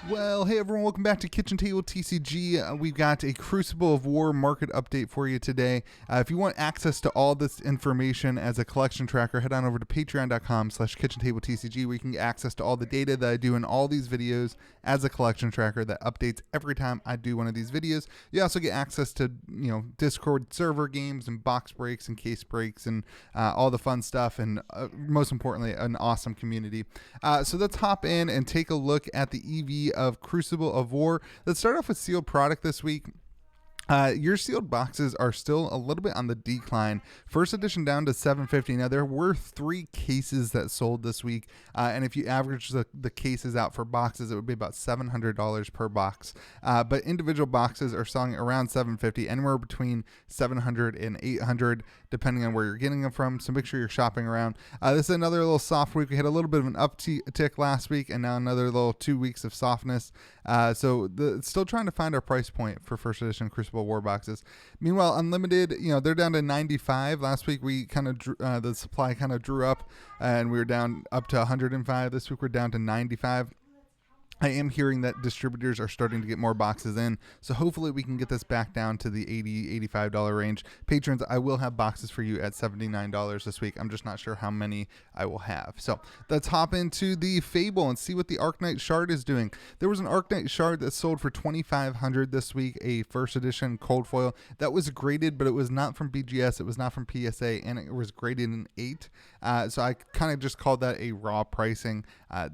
Well, hey everyone, welcome back to Kitchen Table TCG. We've got a Crucible of War market update for you today. If you want access to all this information as a collection tracker, head on over to patreon.com/KitchenTableTCG where you can get access to all the data that I do in all these videos as a collection tracker that updates every time I do one of these videos. You also get access to, Discord server games and box breaks and case breaks and all the fun stuff, and most importantly, an awesome community. So let's hop in and take a look at the EV of Crucible of War. Let's start off with sealed product this week. Your sealed boxes are still a little bit on the decline. First edition down to $7.50. Now, there were 3 cases that sold this week, and if you average the cases out for boxes, it would be about $700 per box. But individual boxes are selling around $7.50, anywhere between $700 and $800, depending on where you're getting them from. So make sure you're shopping around. This is another little soft week. We had a little bit of an uptick last week, and now another little 2 weeks of softness. Still trying to find our price point for first edition Crucible War boxes. Meanwhile, Unlimited, they're down to 95. Last week we kind of the supply kind of drew up, and we were down up to 105. This week we're down to 95. I am hearing that distributors are starting to get more boxes in, so hopefully we can get this back down to the $80, $85 range. Patrons, I will have boxes for you at $79 this week. I'm just not sure how many I will have. So let's hop into the Fable and see what the Arknight Shard is doing. There was an Arknight Shard that sold for $2,500 this week, a first edition cold foil that was graded, but it was not from BGS, it was not from PSA, and it was graded in 8. So I kind of just called that a raw pricing.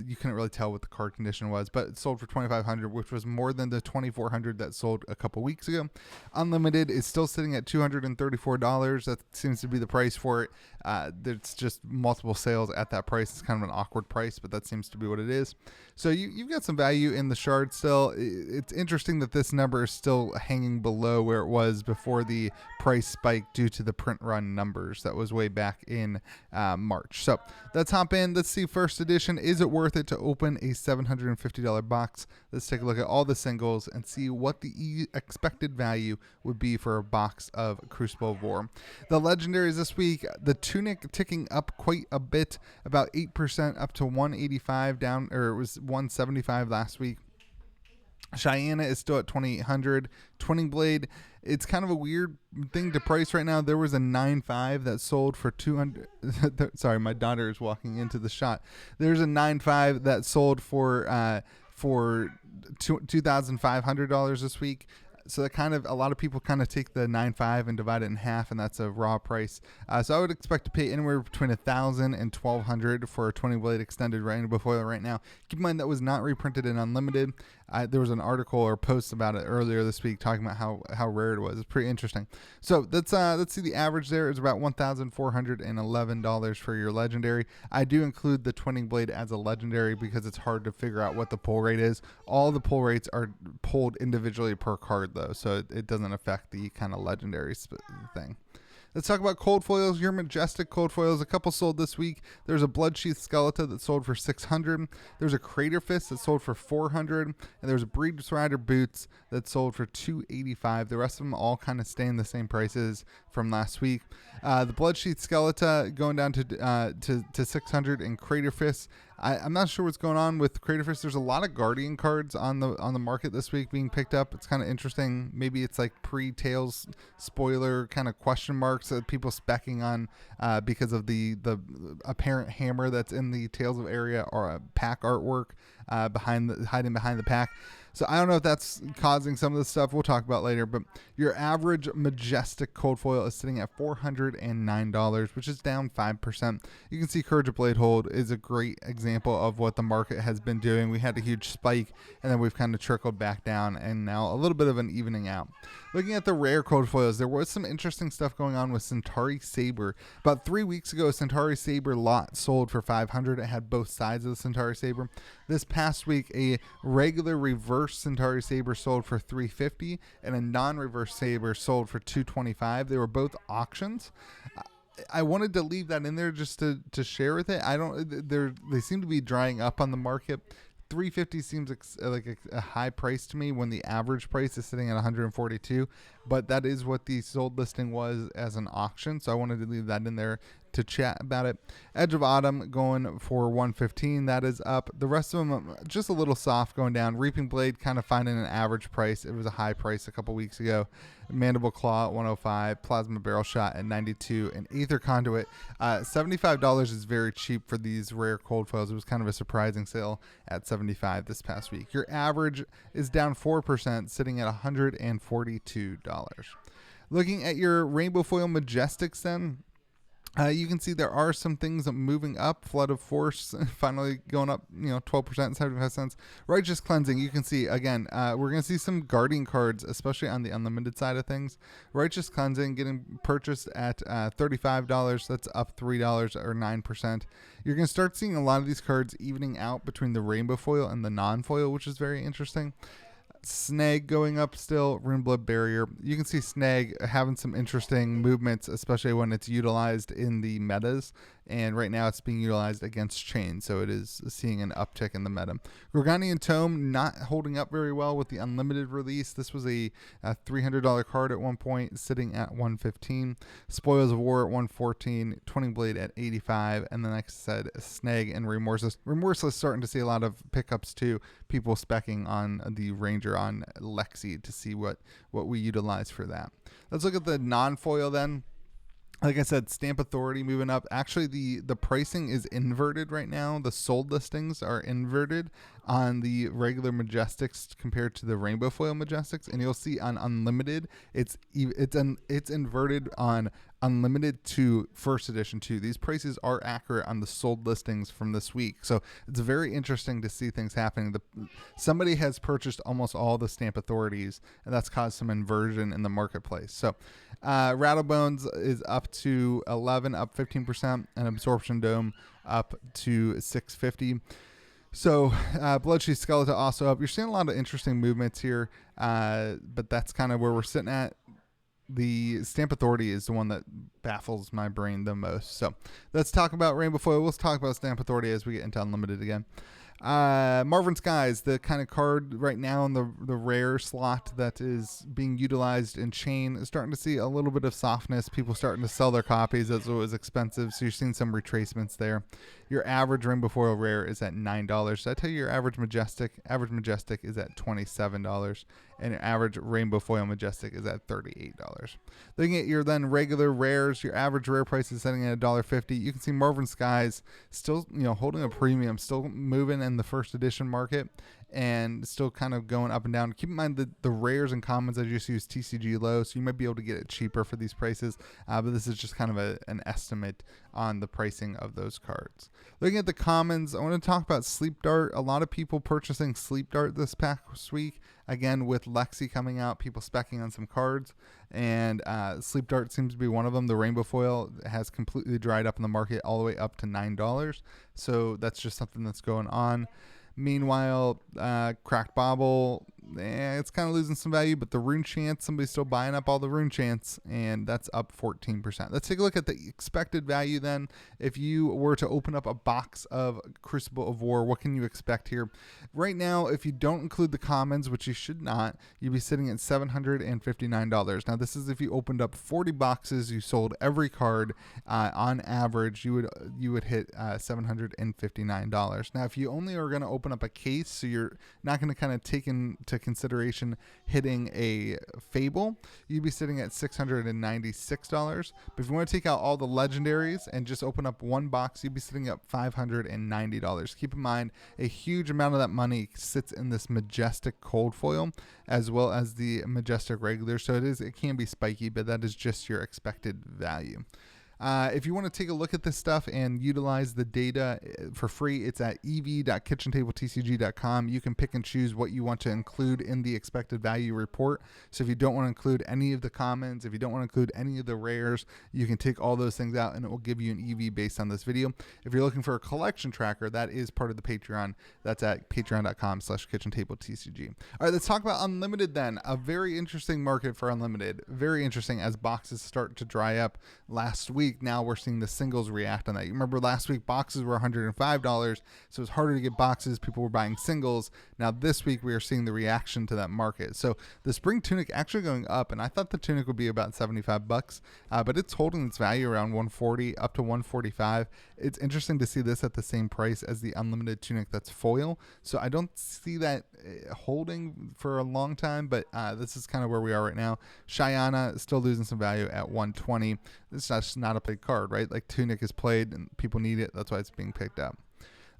You couldn't really tell what the card condition was, but it sold for $2,500, which was more than the $2,400 that sold a couple weeks ago. Unlimited is still sitting at $234. That seems to be the price for it. There's just multiple sales at that price. It's kind of an awkward price, but that seems to be what it is. So you've got some value in the shard still. It's interesting that this number is still hanging below where it was before the price spike due to the print run numbers. That was way back in March. So let's hop in. Let's see first edition. Is it worth it to open a $750 box? Let's take a look at all the singles and see what the expected value would be for a box of Crucible of War. The legendaries this week, the Tunic ticking up quite a bit, about 8% up to 185 down, or it was 175 last week. Cheyenne is still at 2,800. Twinning Blade, it's kind of a weird thing to price right now. There was a 9.5 that sold for 200. Sorry, my daughter is walking into the shot. There's a 9.5 that sold for $2,500 this week. So that a lot of people kind of take the 9.5 and divide it in half, and that's a raw price. So I would expect to pay anywhere between $1,000 and $1,200 for a 20 blade extended rainbow foil right now. Keep in mind that was not reprinted in Unlimited. There was an article or post about it earlier this week talking about how rare it was. It's pretty interesting. So let's see, the average there is about $1,411 for your legendary. I do include the Twinning Blade as a legendary because it's hard to figure out what the pull rate is. All the pull rates are pulled individually per card though, so it doesn't affect the kind of legendary thing. Let's talk about cold foils. Your Majestic cold foils, a couple sold this week. There's a Bloodsheath Skeleton that sold for $600. There's a Crater Fist that sold for $400, and there's a Breed's Rider Boots that sold for $285. The rest of them all kind of stay in the same prices from last week. The Bloodsheath Skeleton going down to $600, and Crater Fist, I'm not sure what's going on with Crater Fist. There's a lot of Guardian cards on the market this week being picked up. It's kind of interesting. Maybe it's like pre-Tales spoiler kind of question marks that people specking on because of the apparent hammer that's in the Tales of area or pack artwork hiding behind the pack. So I don't know if that's causing some of the stuff we'll talk about later, but your average Majestic cold foil is sitting at $409, which is down 5%. You can see Courage of Bladehold is a great example of what the market has been doing. We had a huge spike, and then we've kind of trickled back down, and now a little bit of an evening out. Looking at the rare cold foils, there was some interesting stuff going on with Centauri Saber. About 3 weeks ago, a Centauri Saber lot sold for $500. It had both sides of the Centauri Saber. This past week, a regular reverse Centauri Saber sold for $350, and a non-reverse Saber sold for $225. They were both auctions. I wanted to leave that in there just to share with it. They seem to be drying up on the market. $350 seems like a high price to me when the average price is sitting at $142, but that is what the sold listing was as an auction, so I wanted to leave that in there to chat about it. Edge of Autumn going for 115. That is up. The rest of them just a little soft going down. Reaping Blade kind of finding an average price. It was a high price a couple weeks ago. Mandible Claw at 105. Plasma Barrel Shot at 92. And Aether Conduit, $75 is very cheap for these rare cold foils. It was kind of a surprising sale at $75 this past week. Your average is down 4%, sitting at $142. Looking at your Rainbow Foil Majestics then, you can see there are some things moving up. Flood of Force finally going up, 12%, 75 cents. Righteous Cleansing, you can see, again, we're going to see some Guardian cards, especially on the unlimited side of things. Righteous Cleansing getting purchased at $35. That's up $3 or 9%. You're going to start seeing a lot of these cards evening out between the Rainbow Foil and the non-foil, which is very interesting. Snag going up still. Runeblood Barrier. You can see Snag having some interesting movements, especially when it's utilized in the metas. And right now it's being utilized against Chain, so it is seeing an uptick in the meta. Gorganian Tome not holding up very well with the unlimited release. This was a $300 card at one point, sitting at $115. Spoils of War at $114. Twinning Blade at $85. And then, like I said, Snag and Remorseless. Remorseless starting to see a lot of pickups too. People speccing on the Ranger on Lexi to see what we utilize for that. Let's look at the non-foil then. Like I said, Stamp Authority moving up. Actually, the pricing is inverted right now. The sold listings are inverted on the regular Majestics compared to the Rainbow Foil Majestics, and you'll see on Unlimited, it's inverted on Unlimited to First Edition too. These prices are accurate on the sold listings from this week, so it's very interesting to see things happening. Somebody has purchased almost all the Stamp Authorities, and that's caused some inversion in the marketplace. So Rattlebones is up to 11, up 15%, and Absorption Dome up to 650. So Bloodsheath Skeleton also up. You're seeing a lot of interesting movements here, but that's kind of where we're sitting at. The Stamp Authority is the one that baffles my brain the most. So let's talk about Rainbow Foil. Let's talk about Stamp Authority as we get into Unlimited again. Marvin Skies, the kind of card right now in the rare slot that is being utilized in Chain, is starting to see a little bit of softness. People starting to sell their copies as it was expensive, so you're seeing some retracements there. Your average Rainbow Foil rare is at $9. So I tell you, your average Majestic is at $27, and your average Rainbow Foil Majestic is at $38. Looking at your then regular rares, your average rare price is setting at $1.50. You can see Marvin Skies still, holding a premium, still moving in the first edition market, and still kind of going up and down. Keep in mind that the rares and commons I just use TCG low, so you might be able to get it cheaper for these prices, but this is just kind of an estimate on the pricing of those cards. Looking at the commons, I want to talk about Sleep Dart. A lot of people purchasing Sleep Dart this past week. Again, with Lexi coming out, people speccing on some cards, and Sleep Dart seems to be one of them. The Rainbow Foil has completely dried up in the market all the way up to $9, so that's just something that's going on. Meanwhile, Cracked Bauble, it's kind of losing some value, but the Rune Chance, somebody's still buying up all the Rune Chance, and that's up 14%. Let's take a look at the expected value then. If you were to open up a box of Crucible of War, what can you expect here? Right now, if you don't include the commons, which you should not, you'd be sitting at $759. Now, this is if you opened up 40 boxes, you sold every card, on average, you would hit $759. Now, if you only are going to open up a case, so you're not going to kind of take into consideration hitting a Fable, you'd be sitting at $696. But if you want to take out all the legendaries and just open up one box, you'd be sitting at $590. Keep in mind, a huge amount of that money sits in this Majestic cold foil as well as the Majestic regular, so it can be spiky, but that is just your expected value. If you want to take a look at this stuff and utilize the data for free, it's at ev.kitchenttabletcg.com. You can pick and choose what you want to include in the expected value report. So if you don't want to include any of the commons, if you don't want to include any of the rares, you can take all those things out and it will give you an EV based on this video. If you're looking for a collection tracker, that is part of the Patreon. That's at patreon.com/KitchenTableTCG. All right, let's talk about Unlimited then. A very interesting market for Unlimited. Very interesting as boxes start to dry up last week. week, now we're seeing the singles react on that. You remember last week boxes were $105, so it was harder to get boxes. People were buying singles. Now this week we are seeing the reaction to that market. So the spring tunic actually going up, and I thought the tunic would be about $75, but it's holding its value around 140 up to 145. It's interesting to see this at the same price as the unlimited tunic that's foil. So I don't see that holding for a long time, but this is kind of where we are right now. Shyana still losing some value at 120. This is just not a played card, right? Like tunic is played and people need it. That's why it's being picked up.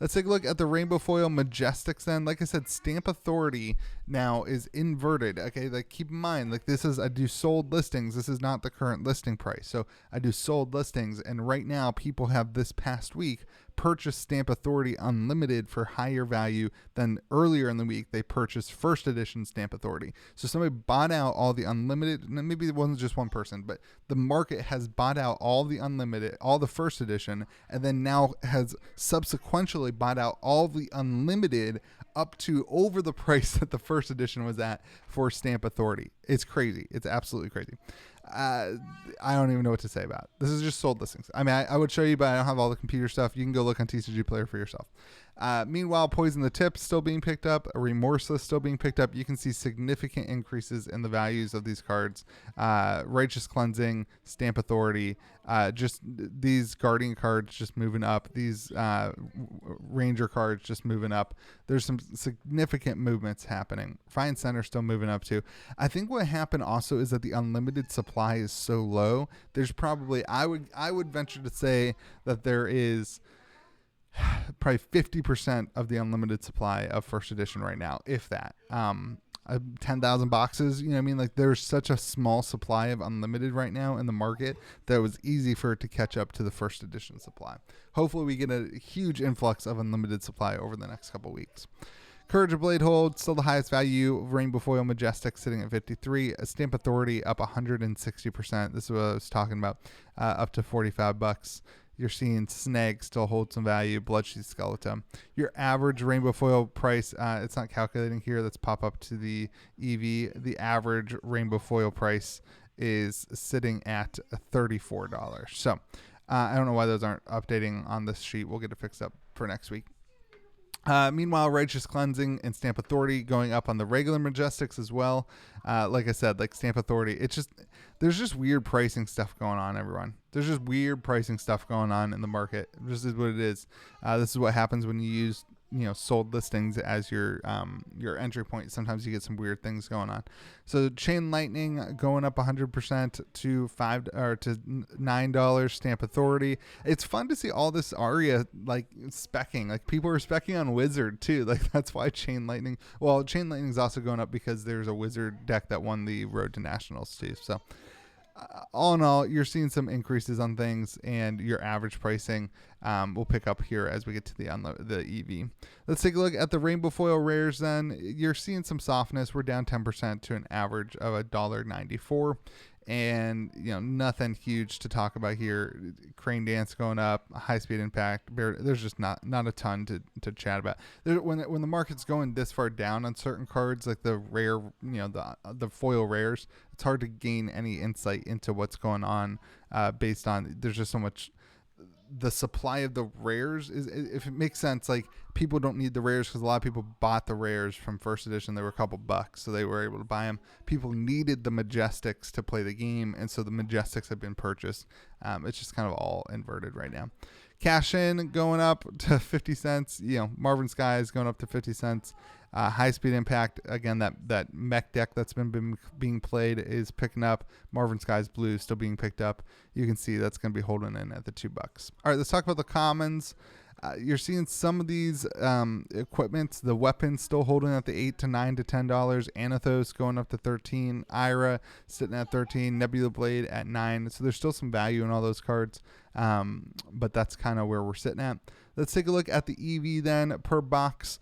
Let's take a look at the rainbow foil Majestics then. Like I said, stamp authority now is inverted. Okay, like keep in mind, like I do sold listings. This is not the current listing price. So I do sold listings, and right now people have this past week purchased Stamp Authority Unlimited for higher value than earlier in the week they purchased first edition Stamp Authority. So somebody bought out all the unlimited, and maybe it wasn't just one person, but the market has bought out all the unlimited, all the first edition, and then now has subsequently bought out all the unlimited up to over the price that the first edition was at for Stamp Authority. It's crazy. It's absolutely crazy. I don't even know what to say about it. This is just sold listings. I mean, I would show you, but I don't have all the computer stuff. You can go look on TCG Player for yourself. Meanwhile, Poison the Tip still being picked up. Remorseless still being picked up. You can see significant increases in the values of these cards. Righteous Cleansing, Stamp Authority, just these Guardian cards just moving up. These Ranger cards just moving up. There's some significant movements happening. Fine Center still moving up too. I think what happened also is that the unlimited supply is so low. There's probably, I would venture to say that there is probably 50% of the unlimited supply of first edition right now, if that. 10,000 boxes, you know what I mean? Like there's such a small supply of unlimited right now in the market that it was easy for it to catch up to the first edition supply. Hopefully we get a huge influx of unlimited supply over the next couple weeks. Courage of Blade Hold, still the highest value. Rainbow Foil Majestic sitting at 53. Stamp Authority up 160%. This is what I was talking about, up to $45. You're seeing Snag still hold some value. Bloodsheath Skeleton. Your average rainbow foil price, it's not calculating here. Let's pop up to the EV. The average rainbow foil price is sitting at $34. So I don't know why those aren't updating on this sheet. We'll get it fixed up for next week. Meanwhile, Righteous Cleansing and Stamp Authority going up on the regular Majestics as well. Like I said, like Stamp Authority, there's just weird pricing stuff going on, everyone. There's just weird pricing stuff going on in the market. This is what it is. This is what happens when you use, sold listings as your entry point. Sometimes you get some weird things going on. So Chain Lightning going up 100% to $9. Stamp Authority. It's fun to see all this Aria like specking. Like people are specking on Wizard too. Like that's why Chain Lightning. Well, Chain Lightning is also going up because there's a Wizard deck that won the Road to Nationals too. So. All in all, you're seeing some increases on things, and your average pricing will pick up here as we get to the EV. Let's take a look at the Rainbow Foil Rares then. You're seeing some softness. We're down 10% to an average of $1.94. And, nothing huge to talk about here. Crane Dance going up, High Speed Impact. There's just not a ton to chat about. When the market's going this far down on certain cards, like the rare, the foil rares, it's hard to gain any insight into what's going on based on, there's just so much. The supply of the rares is, if it makes sense, like people don't need the rares because a lot of people bought the rares from first edition. They were a couple bucks, so they were able to buy them. People needed the Majestics to play the game, and so the Majestics have been purchased. It's just kind of all inverted right now. Cash in going up to 50 cents. Marvin Skies going up to 50 cents. High Speed Impact, again, that mech deck that's been being played is picking up. Marvin Skies Blue still being picked up. You can see that's going to be holding in at the $2. All right, let's talk about the commons. You're seeing some of these equipments, the weapons still holding at the $8 to $9 to $10. Anathos going up to 13. Ira sitting at 13. Nebula Blade at 9. So there's still some value in all those cards, but that's kind of where we're sitting at. Let's take a look at the EV then per box.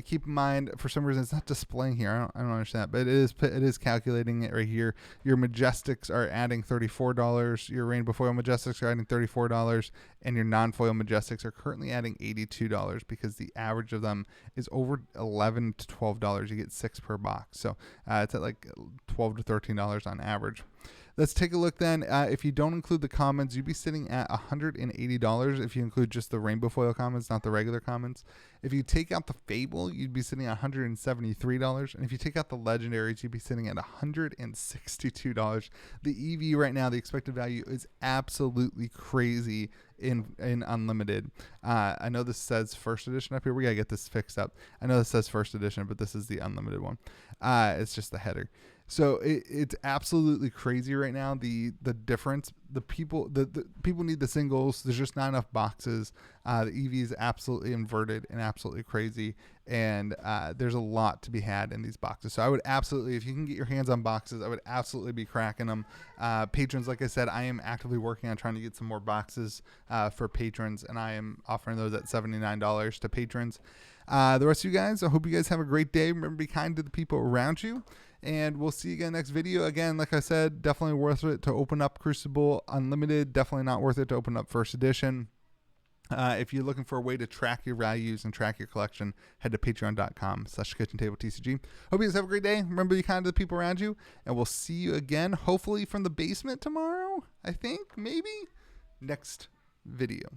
Keep in mind, for some reason, it's not displaying here. I don't understand that, but it is calculating it right here. Your Majestics are adding $34. Your Rainbow Foil Majestics are adding $34, and your non-foil Majestics are currently adding $82 because the average of them is over $11 to $12. You get 6 per box, so it's at like $12 to $13 on average. let's take a look then. If you don't include the commons, you'd be sitting at $180 if you include just the rainbow foil commons, not the regular commons. If you take out the Fable, you'd be sitting at $173. And if you take out the legendaries, you'd be sitting at $162. The EV right now, the expected value, is absolutely crazy in Unlimited. I know this says first edition up here. We gotta get this fixed up. I know this says first edition, but this is the Unlimited one. It's just the header. So it's absolutely crazy right now. The difference, the people need the singles. There's just not enough boxes. The EV is absolutely inverted and absolutely crazy. And there's a lot to be had in these boxes. So I would absolutely, if you can get your hands on boxes, I would absolutely be cracking them. Patrons, like I said, I am actively working on trying to get some more boxes for patrons, and I am offering those at $79 to patrons. The rest of you guys, I hope you guys have a great day. Remember, be kind to the people around you. And we'll see you again next video. Again, like I said, definitely worth it to open up Crucible Unlimited. Definitely not worth it to open up First Edition. If you're looking for a way to track your values and track your collection, head to patreon.com/KitchenTableTCG. Hope you guys have a great day. Remember, be kind to the people around you. And we'll see you again, hopefully from the basement tomorrow. I think, maybe, next video.